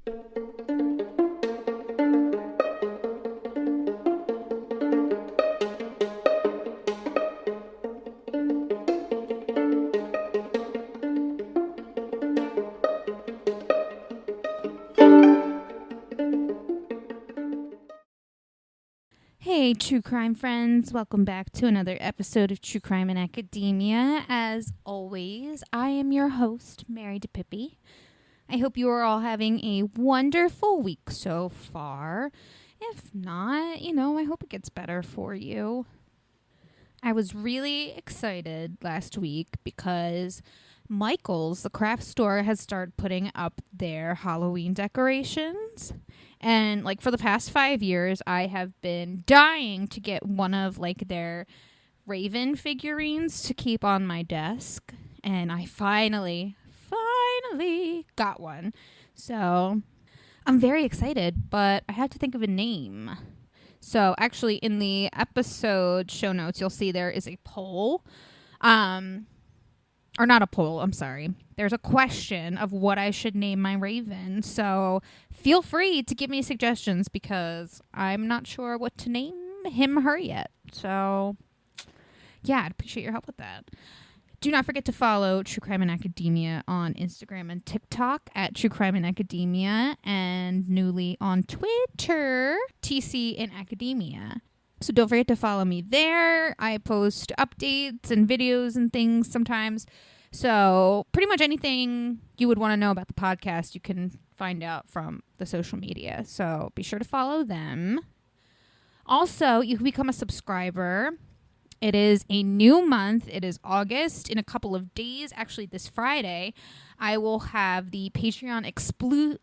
Hey, true crime friends. Welcome back to another episode of True Crime in Academia. As always, I am your host, Mary DePippi. I hope you are all having a wonderful week so far. If not, I hope it gets better for you. I was really excited last week because Michael's, the craft store, has started putting up their Halloween decorations. And for the past 5 years, I have been dying to get one of their Raven figurines to keep on my desk. And I finally got one. So I'm very excited, but I had to think of a name. So actually in the episode show notes, you'll see there is a poll. Or not a poll, I'm sorry. There's a question of what I should name my Raven. So feel free to give me suggestions because I'm not sure what to name him or her yet. So yeah, I'd appreciate your help with that. Do not forget to follow True Crime in Academia on Instagram and TikTok at True Crime in Academia, and newly on Twitter, TC in Academia. So don't forget to follow me there. I post updates and videos and things sometimes. So pretty much anything you would want to know about the podcast, you can find out from the social media. So be sure to follow them. Also, you can become a subscriber. It is a new month. It is August. In a couple of days, actually this Friday, I will have the Patreon exclusive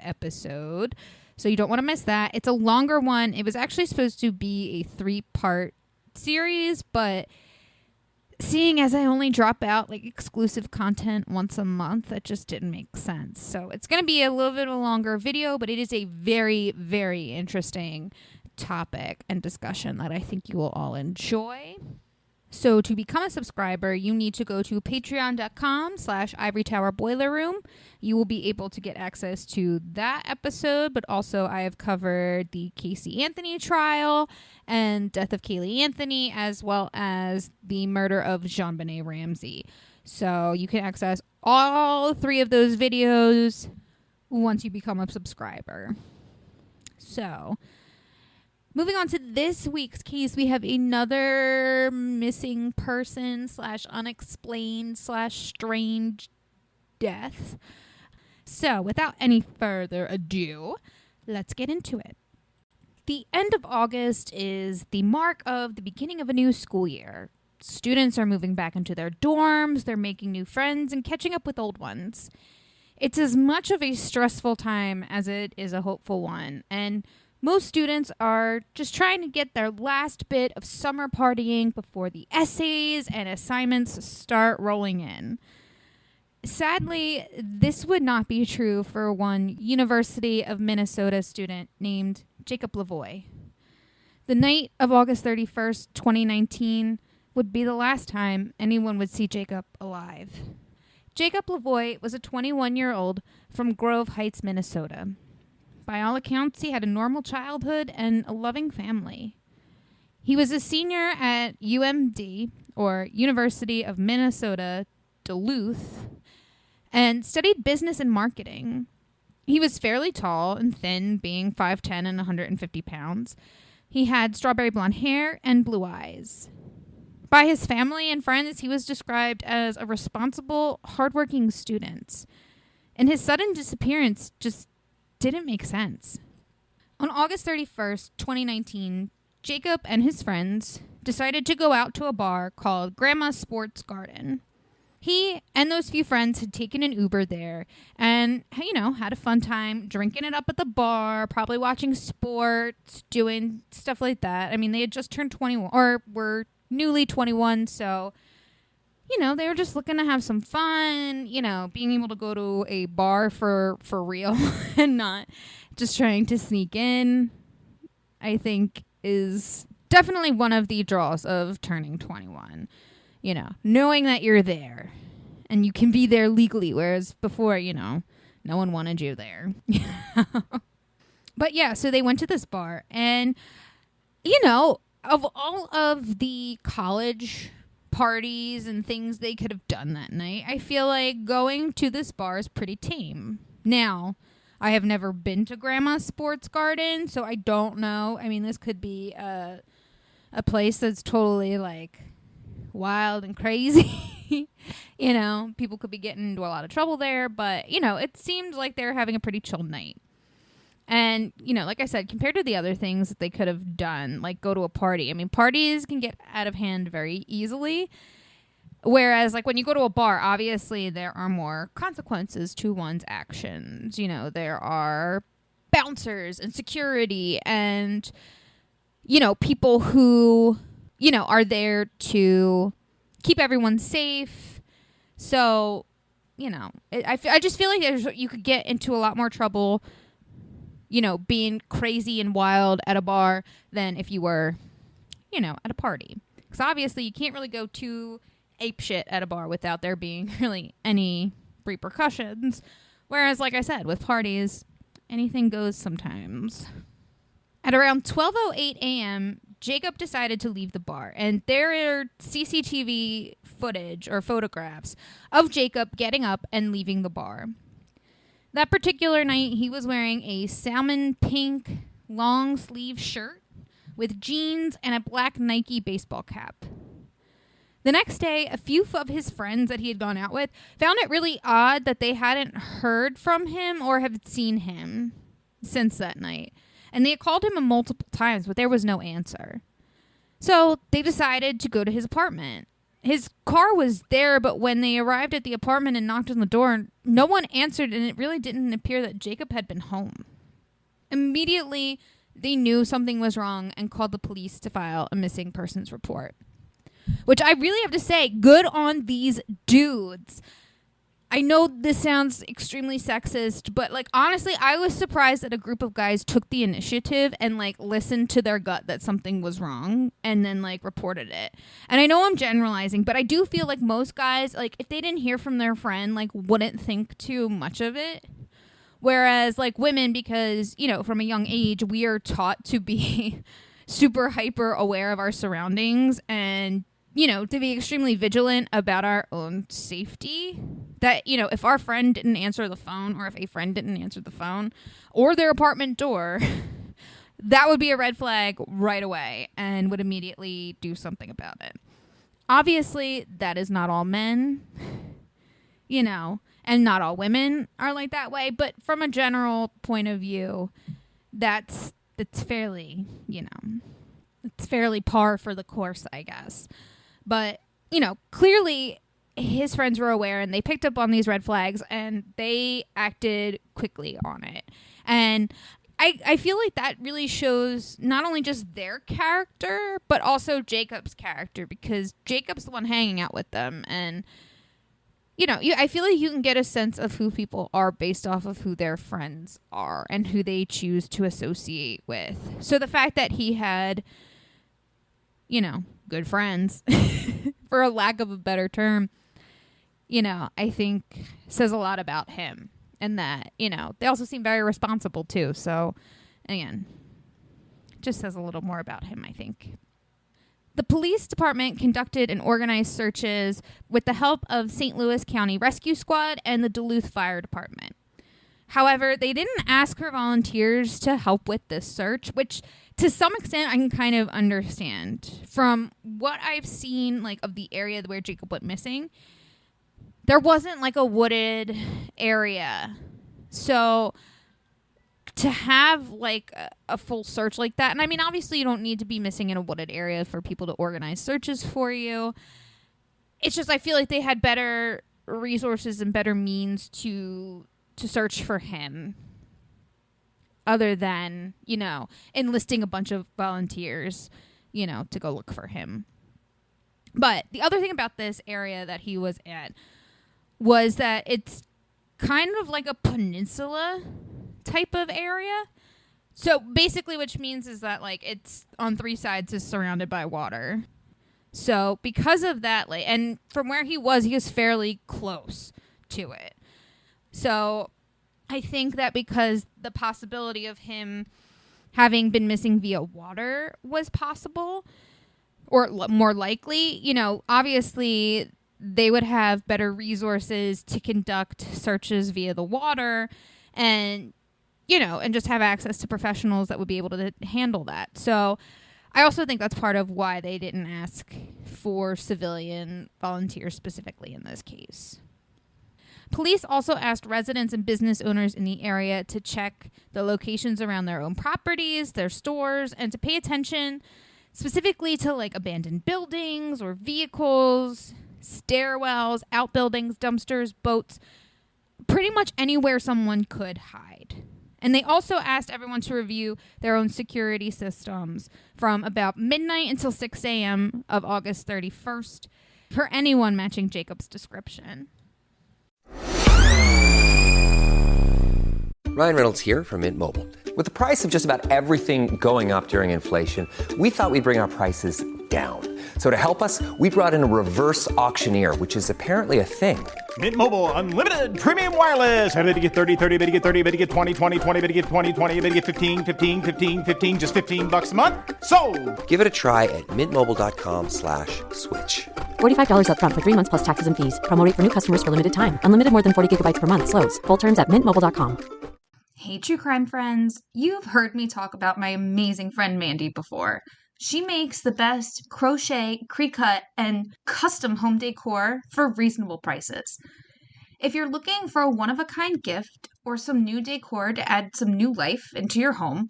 episode. So you don't want to miss that. It's a longer one. It was actually supposed to be a 3-part series, but seeing as I only drop out exclusive content once a month, that just didn't make sense. So it's going to be a little bit of a longer video, but it is a very, very interesting topic and discussion that I think you will all enjoy. So to become a subscriber, you need to go to patreon.com/Ivory Tower Boiler Room. You will be able to get access to that episode, but also I have covered the Casey Anthony trial and death of Kaylee Anthony, as well as the murder of JonBenet Ramsey. So you can access all 3 of those videos once you become a subscriber. So moving on to this week's case, we have another missing person / unexplained / strange death. So without any further ado, let's get into it. The end of August is the mark of the beginning of a new school year. Students are moving back into their dorms, they're making new friends and catching up with old ones. It's as much of a stressful time as it is a hopeful one, and most students are just trying to get their last bit of summer partying before the essays and assignments start rolling in. Sadly, this would not be true for one University of Minnesota student named Jacob Lavoie. The night of August 31st, 2019 would be the last time anyone would see Jacob alive. Jacob Lavoie was a 21-year-old from Grove Heights, Minnesota. By all accounts, he had a normal childhood and a loving family. He was a senior at UMD, or University of Minnesota Duluth, and studied business and marketing. He was fairly tall and thin, being 5'10" and 150 pounds. He had strawberry blonde hair and blue eyes. By his family and friends, he was described as a responsible, hardworking student. And his sudden disappearance just didn't make sense. On August 31st, 2019, Jacob and his friends decided to go out to a bar called Grandma's Sports Garden. He and those few friends had taken an Uber there and, had a fun time drinking it up at the bar, probably watching sports, doing stuff like that. I mean, they had just turned 21 or were newly 21, so they were just looking to have some fun, being able to go to a bar for real and not just trying to sneak in, I think is definitely one of the draws of turning 21. Knowing that you're there and you can be there legally, whereas before, no one wanted you there. But yeah, so they went to this bar, and of all of the college parties and things they could have done that night, I feel like going to this bar is pretty tame. Now, I have never been to Grandma's Sports Garden, so I don't know. I mean, this could be a place that's totally like wild and crazy. People could be getting into a lot of trouble there, but it seemed like they were having a pretty chill night. And, like I said, compared to the other things that they could have done, like go to a party. I mean, parties can get out of hand very easily. Whereas, like, when you go to a bar, obviously there are more consequences to one's actions. There are bouncers and security and, people who, are there to keep everyone safe. So, I just feel like you could get into a lot more trouble being crazy and wild at a bar than if you were, at a party. Because obviously you can't really go too apeshit at a bar without there being really any repercussions. Whereas, like I said, with parties, anything goes sometimes. At around 12:08 a.m., Jacob decided to leave the bar. And there are CCTV footage or photographs of Jacob getting up and leaving the bar. That particular night, he was wearing a salmon pink long sleeve shirt with jeans and a black Nike baseball cap. The next day, a few of his friends that he had gone out with found it really odd that they hadn't heard from him or had seen him since that night. And they had called him multiple times, but there was no answer. So they decided to go to his apartment. His car was there, but when they arrived at the apartment and knocked on the door, no one answered, and it really didn't appear that Jacob had been home. Immediately, they knew something was wrong and called the police to file a missing persons report. Which I really have to say, good on these dudes. I know this sounds extremely sexist, but honestly, I was surprised that a group of guys took the initiative and listened to their gut that something was wrong and then reported it. And I know I'm generalizing, but I do feel like most guys, if they didn't hear from their friend, wouldn't think too much of it. Whereas women, because, from a young age, we are taught to be super hyper aware of our surroundings and to be extremely vigilant about our own safety. That, if our friend didn't answer the phone or if a friend didn't answer the phone or their apartment door, that would be a red flag right away and would immediately do something about it. Obviously, that is not all men, and not all women are like that way. But from a general point of view, that's fairly, it's fairly par for the course, I guess. But, clearly his friends were aware and they picked up on these red flags and they acted quickly on it. And I feel like that really shows not only just their character, but also Jacob's character, because Jacob's the one hanging out with them. And, I feel like you can get a sense of who people are based off of who their friends are and who they choose to associate with. So the fact that he had, good friends, for a lack of a better term, I think says a lot about him. And that, they also seem very responsible too. So, again, just says a little more about him, I think. The police department conducted and organized searches with the help of St. Louis County Rescue Squad and the Duluth Fire Department. However, they didn't ask for volunteers to help with this search, which to some extent I can kind of understand. From what I've seen, of the area where Jacob went missing, there wasn't a wooded area. So to have a full search like that, and I mean, obviously you don't need to be missing in a wooded area for people to organize searches for you. It's just, I feel like they had better resources and better means to search for him, other than, enlisting a bunch of volunteers, to go look for him. But the other thing about this area that he was at was that it's kind of like a peninsula type of area. So basically, which means is that it's on three sides is surrounded by water. So because of that, like, and from where he was fairly close to it. So I think that because the possibility of him having been missing via water was possible, or more likely, obviously they would have better resources to conduct searches via the water and, and just have access to professionals that would be able to handle that. So I also think that's part of why they didn't ask for civilian volunteers specifically in this case. Police also asked residents and business owners in the area to check the locations around their own properties, their stores, and to pay attention specifically to like abandoned buildings or vehicles, stairwells, outbuildings, dumpsters, boats, pretty much anywhere someone could hide. And they also asked everyone to review their own security systems from about midnight until 6 a.m. of August 31st for anyone matching Jacob's description. Ryan Reynolds here from Mint Mobile. With the price of just about everything going up during inflation, we thought we'd bring our prices down. So to help us, we brought in a reverse auctioneer, which is apparently a thing. Mint Mobile Unlimited Premium Wireless. How to get 30, 30, bit to get 30, bit to get 20, 20, 20, bit to get 20, 20, bit to get 15, 15, 15, 15, just $15 a month? Sold! Give it a try at mintmobile.com/switch. $45 up front for 3 months plus taxes and fees. Promo rate for new customers for limited time. Unlimited more than 40 gigabytes per month. Slows full terms at mintmobile.com. Hey, true crime friends. You've heard me talk about my amazing friend Mandy before. She makes the best crochet, pre-cut, and custom home decor for reasonable prices. If you're looking for a one-of-a-kind gift or some new decor to add some new life into your home,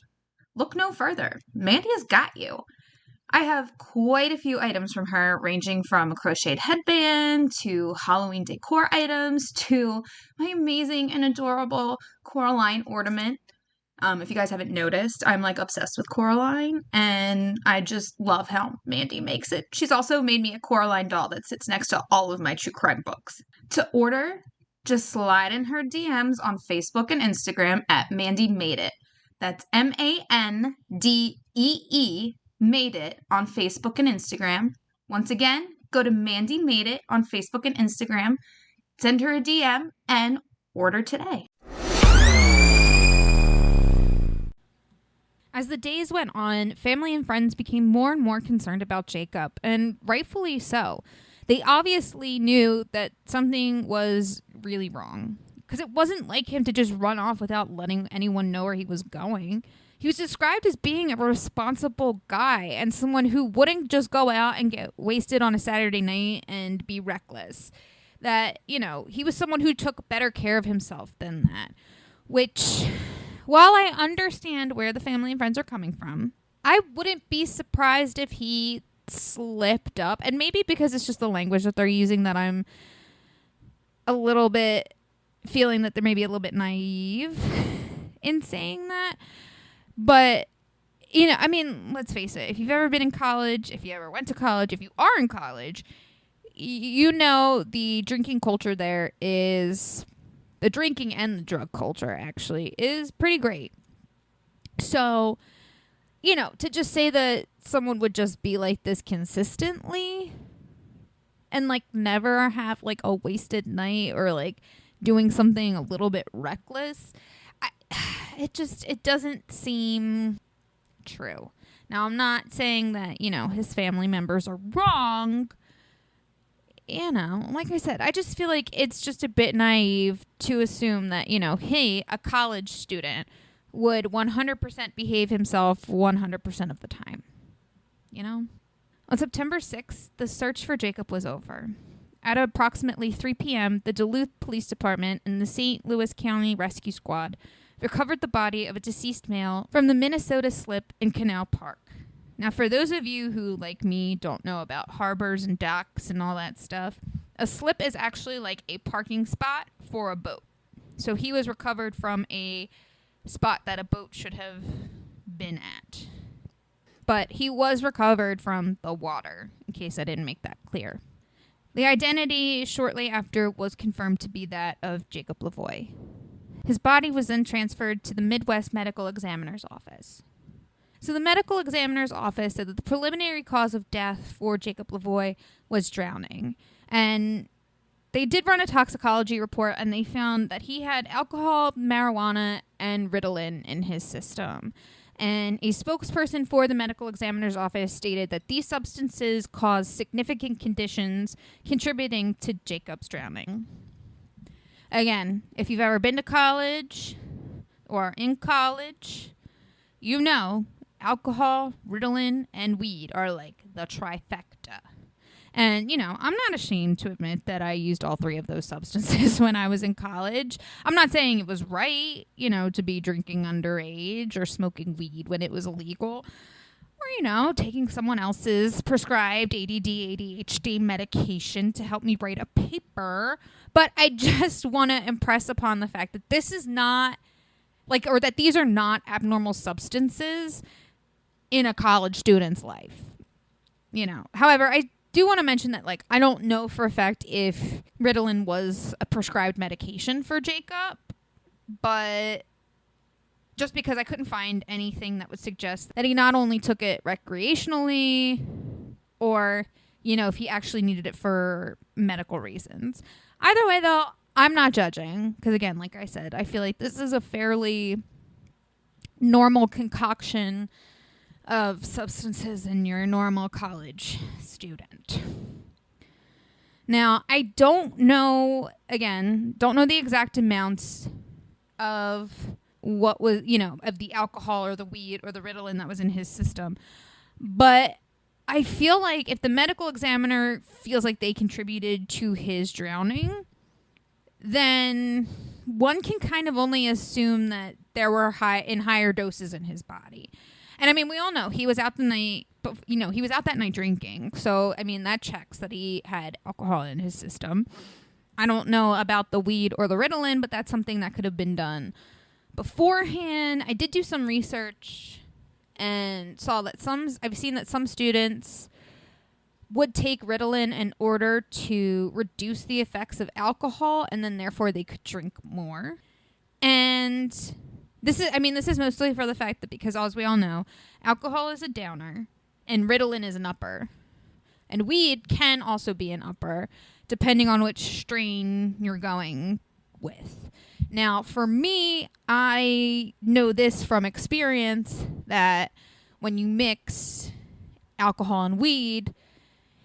look no further. Mandy has got you. I have quite a few items from her, ranging from a crocheted headband to Halloween decor items to my amazing and adorable Coraline ornament. If you guys haven't noticed, I'm like obsessed with Coraline, and I just love how Mandy makes it. She's also made me a Coraline doll that sits next to all of my true crime books. To order, just slide in her DMs on Facebook and Instagram at Mandy Made It. That's MANDEE Made It on Facebook and Instagram. Once again, go to Mandy Made It on Facebook and Instagram, send her a DM, and order today. As the days went on, family and friends became more and more concerned about Jacob, and rightfully so. They obviously knew that something was really wrong, because it wasn't like him to just run off without letting anyone know where he was going. He was described as being a responsible guy and someone who wouldn't just go out and get wasted on a Saturday night and be reckless. That, he was someone who took better care of himself than that. Which, while I understand where the family and friends are coming from, I wouldn't be surprised if he slipped up. And maybe because it's just the language that they're using that I'm a little bit feeling that they're maybe a little bit naive in saying that. But, let's face it. If you've ever been in college, if you ever went to college, if you are in college, the drinking culture there is, the drinking and the drug culture actually is pretty great. So, to just say that someone would just be like this consistently and like never have like a wasted night or like doing something a little bit reckless, it doesn't seem true. Now, I'm not saying that, his family members are wrong. Like I said, I just feel like it's just a bit naive to assume that, hey, a college student would 100% behave himself 100% of the time. On September 6th, the search for Jacob was over. At approximately 3 p.m., the Duluth Police Department and the St. Louis County Rescue Squad recovered the body of a deceased male from the Minnesota Slip in Canal Park. Now, for those of you who, like me, don't know about harbors and docks and all that stuff, a slip is actually like a parking spot for a boat. So he was recovered from a spot that a boat should have been at. But he was recovered from the water, in case I didn't make that clear. The identity shortly after was confirmed to be that of Jacob Lavoie. His body was then transferred to the Midwest Medical Examiner's Office. So the medical examiner's office said that the preliminary cause of death for Jacob Lavoie was drowning. And they did run a toxicology report, and they found that he had alcohol, marijuana, and Ritalin in his system. And a spokesperson for the medical examiner's office stated that these substances caused significant conditions contributing to Jacob's drowning. Again, if you've ever been to college or in college, you know alcohol, Ritalin, and weed are like the trifecta. And, you know, I'm not ashamed to admit that I used all three of those substances when I was in college. I'm not saying it was right, you know, to be drinking underage or smoking weed when it was illegal. Or, you know, taking someone else's prescribed ADD, ADHD medication to help me write a paper. But I just want to impress upon the fact that this is not, like, or that these are not abnormal substances in a college student's life. You know, however, I do want to mention that, like, I don't know for a fact if Ritalin was a prescribed medication for Jacob, but just because I couldn't find anything that would suggest that he not only took it recreationally or, you know, if he actually needed it for medical reasons. Either way, though, I'm not judging because, again, like I said, I feel like this is a fairly normal concoction of substances in your normal college student. Now, I don't know the exact amounts of what was, you know, of the alcohol or the weed or the Ritalin that was in his system. But I feel like if the medical examiner feels like they contributed to his drowning, then one can kind of only assume that there were higher doses in his body. And I mean, we all know he was out the night, but you know, he was out that night drinking. So, I mean, that checks that he had alcohol in his system. I don't know about the weed or the Ritalin, but that's something that could have been done beforehand. I did do some research and saw that I've seen that some students would take Ritalin in order to reduce the effects of alcohol, and then therefore they could drink more. And this is mostly for the fact that, because as we all know, alcohol is a downer and Ritalin is an upper. And weed can also be an upper, depending on which strain you're going with. Now, for me, I know this from experience that when you mix alcohol and weed,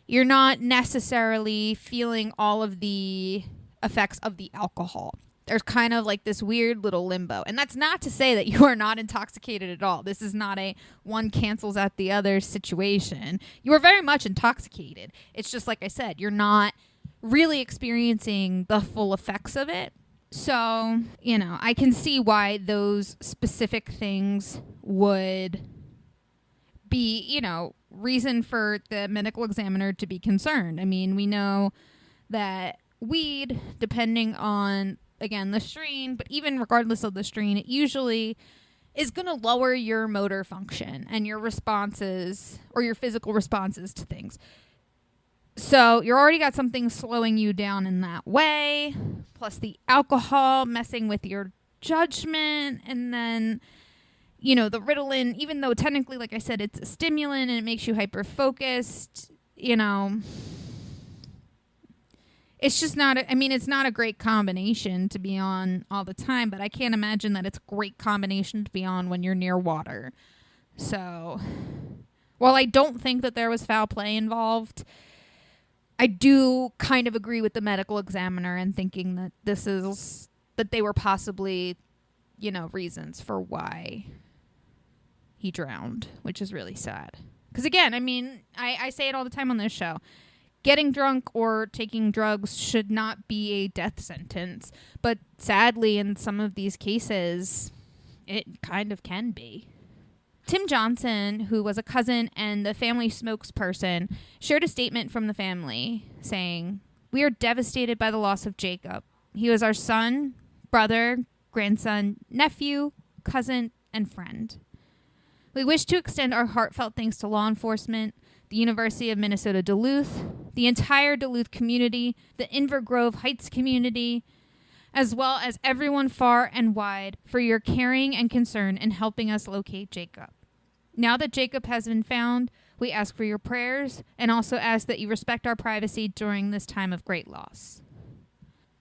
you're not necessarily feeling all of the effects of the alcohol. There's kind of like this weird little limbo. And that's not to say that you are not intoxicated at all. This is not a one cancels out the other situation. You are very much intoxicated. It's just like I said, you're not really experiencing the full effects of it. So, you know, I can see why those specific things would be, you know, reason for the medical examiner to be concerned. I mean, we know that weed, depending on, again, the strain, but even regardless of the strain, it usually is going to lower your motor function and your responses or your physical responses to things. So you already got something slowing you down in that way, plus the alcohol messing with your judgment, and then, you know, the Ritalin, even though technically, like I said, it's a stimulant and it makes you hyper-focused, you know, it's just not, it's not a great combination to be on all the time, but I can't imagine that it's a great combination to be on when you're near water. So, while I don't think that there was foul play involved, I do kind of agree with the medical examiner in thinking that that they were possibly, you know, reasons for why he drowned, which is really sad. Because again, I say it all the time on this show. Getting drunk or taking drugs should not be a death sentence. But sadly, in some of these cases, it kind of can be. Tim Johnson, who was a cousin and the family spokesperson, shared a statement from the family saying, "We are devastated by the loss of Jacob. He was our son, brother, grandson, nephew, cousin, and friend. We wish to extend our heartfelt thanks to law enforcement, the University of Minnesota Duluth, the entire Duluth community, the Inver Grove Heights community, as well as everyone far and wide for your caring and concern in helping us locate Jacob. Now that Jacob has been found, we ask for your prayers and also ask that you respect our privacy during this time of great loss.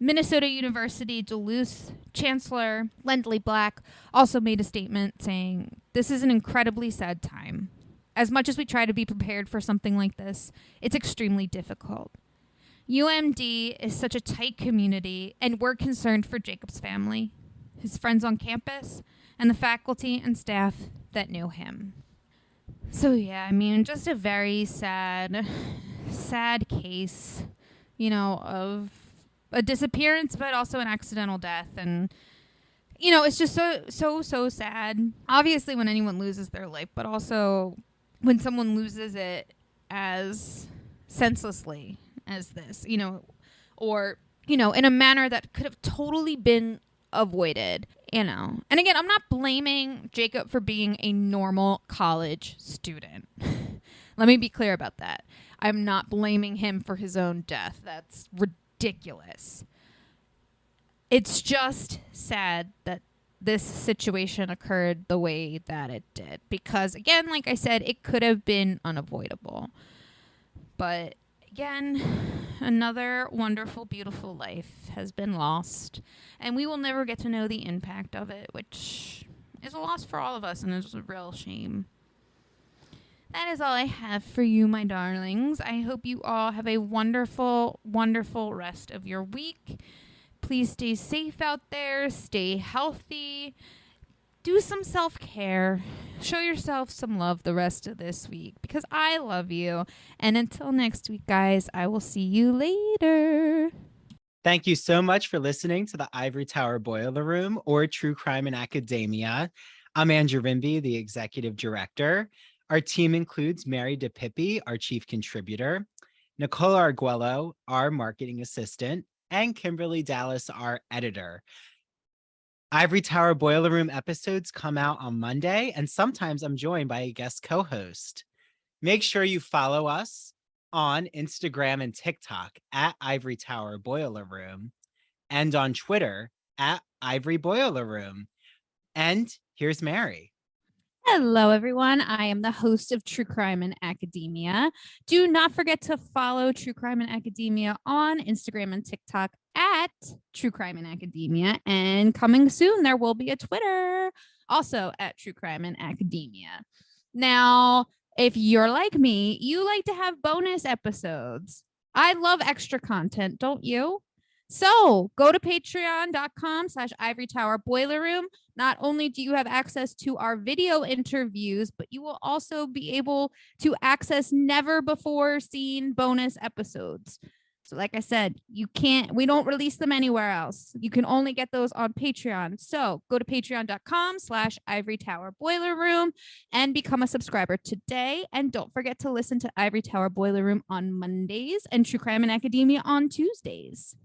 Minnesota University Duluth Chancellor Lindley Black also made a statement saying, "This is an incredibly sad time. As much as we try to be prepared for something like this, it's extremely difficult. UMD is such a tight community, and we're concerned for Jacob's family, his friends on campus, and the faculty and staff that knew him." So yeah, I mean, just a very sad case, of a disappearance, but also an accidental death. And, it's just so sad. Obviously, when anyone loses their life, but also when someone loses it as senselessly as this, or, in a manner that could have totally been avoided, And again, I'm not blaming Jacob for being a normal college student. Let me be clear about that. I'm not blaming him for his own death. That's ridiculous. It's just sad that this situation occurred the way that it did. Because, again, like I said, it could have been unavoidable. But, again, another wonderful, beautiful life has been lost. And we will never get to know the impact of it, which is a loss for all of us and is a real shame. That is all I have for you, my darlings. I hope you all have a wonderful, wonderful rest of your week. Please stay safe out there. Stay healthy. Do some self-care. Show yourself some love the rest of this week because I love you. And until next week, guys, I will see you later. Thank you so much for listening to the Ivory Tower Boiler Room or True Crime in Academia. I'm Andrew Rimby, the executive director. Our team includes Mary DePippi, our chief contributor, Nicole Arguello, our marketing assistant, and Kimberly Dallas, our editor. Ivory Tower Boiler Room episodes come out on Monday, and sometimes I'm joined by a guest co-host. Make sure you follow us on Instagram and TikTok at Ivory Tower Boiler Room and on Twitter at Ivory Boiler Room. And here's Mary. Hello, everyone. I am the host of True Crime in Academia. Do not forget to follow True Crime in Academia on Instagram and TikTok at True Crime in Academia. And coming soon, there will be a Twitter also at True Crime in Academia. Now, if you're like me, you like to have bonus episodes. I love extra content, don't you? So go to patreon.com/Ivory Tower Boiler Room. Not only do you have access to our video interviews, but you will also be able to access never before seen bonus episodes. So like I said, we don't release them anywhere else. You can only get those on Patreon. So go to patreon.com/Ivory Tower Boiler Room and become a subscriber today. And don't forget to listen to Ivory Tower Boiler Room on Mondays and True Crime in Academia on Tuesdays.